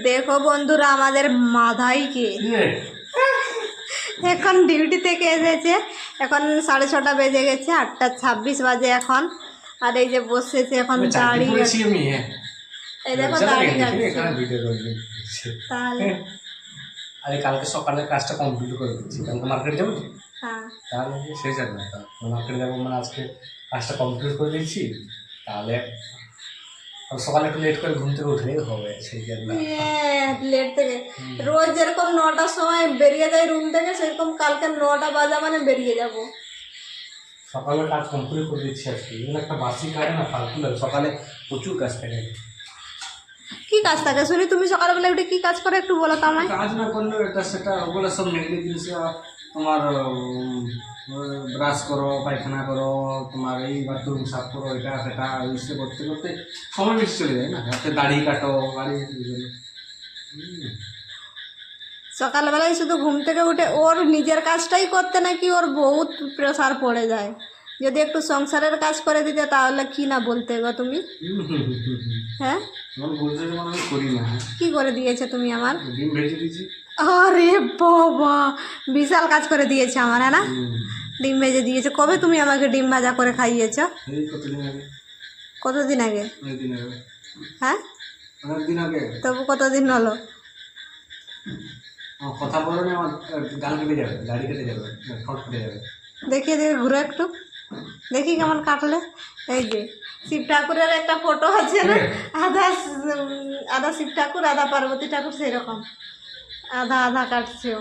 দেখো বন্ধুরা আমাদের মাধাইকে এখন ডিউটি থেকে এসেছে, এখন 6:30 বেজে গেছে, 8:26 বাজে এখন। আর এই যে বসেছে এখন দাড়ি, এই দেখো দাড়ি কাটছে। তাহলে আরে কালকে সকালে কাজটা কমপ্লিট করে দিচ্ছি, কালকে মার্কেট যাবো। হ্যাঁ তাহলে সেই যাবে না, মার্কেটে যাবো মানে আজকে কাজটা কমপ্লিট করে দিচ্ছি, তাহলে সকালে একটু লেট করে ঘুম থেকে উঠলেই হবে। সেই জন্য লেট থেকে রোজ যেরকম 9টার সময় বেরিয়ে যায় রুম থেকে, সেরকম কালকে 9টা বাজা মানে বেরিয়ে যাব। সকালে কাজ কমপ্লিট করে দিচ্ছি আজকে, এগুলো একটা বাসি কাজ না, ফালতু লাগে। সকালে প্রচুর কাজ থাকে। কি কাজ থাকে শুনি? তুমি সকালবেলা উঠে কি কাজ করে একটু বলো তো আমায়। কাজ না করলেও এটা সেটা ওগুলো সব নেগেটিভ জিনিস। তোমার ব্রাশ করো, পায়খানা করো, তোমার এই বাথরুম সাফ করো, এটা সেটা ইসে করতে করতে সময় বেশি চলে যায় না। রাতে দাড়ি কাটো, দাড়ি সকালবেলায় শুধু ঘুম থেকে উঠে ওর নিজের কাজটাই করতে নাকি ওর বহুত প্রেশার পড়ে যায়। যদি একটু সংসারের কাজ করে দিতে তাহলে কি না বলতে গো তুমি। হ্যাঁ বলতে যেমন আমি করি না। কি করে দিয়েছে তুমি আমার? ডিম ভেজে দিয়েছি। আরে বাবা, বিশাল কাজ করে দিয়েছে আমার, হ্যাঁ না? ডিম ভেজে দিয়েছে। কবে তুমি আমাকে ডিম ভাজা করে খাইয়েছ? এই কতদিন আগে। কতদিন আগে? অনেকদিন আগে। হ্যাঁ অনেকদিন আগে। তবু কতদিন হলো? কথা বলো না, আমার গাল কেটে যাবে, দাড়ি কেটে যাবে, ঠোঁট কেটে যাবে। দেখিয়ে দেবে ঘুরে একটু, দেখি কেমন কাটলে। এই যে শিব ঠাকুরের একটা ফটো আছে না, আধা শিব ঠাকুর আধা পার্বতী ঠাকুর, সেরকম আধা আধা কাটছে ও।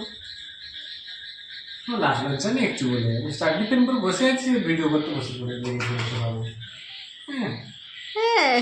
লাস্ট লাগছে না একটু বলে, স্টাডি পেন করে বসে আছি, ভিডিও করতে বসে পড়ে লেগে পড়েছে বাবু। হ্যাঁ হ্যাঁ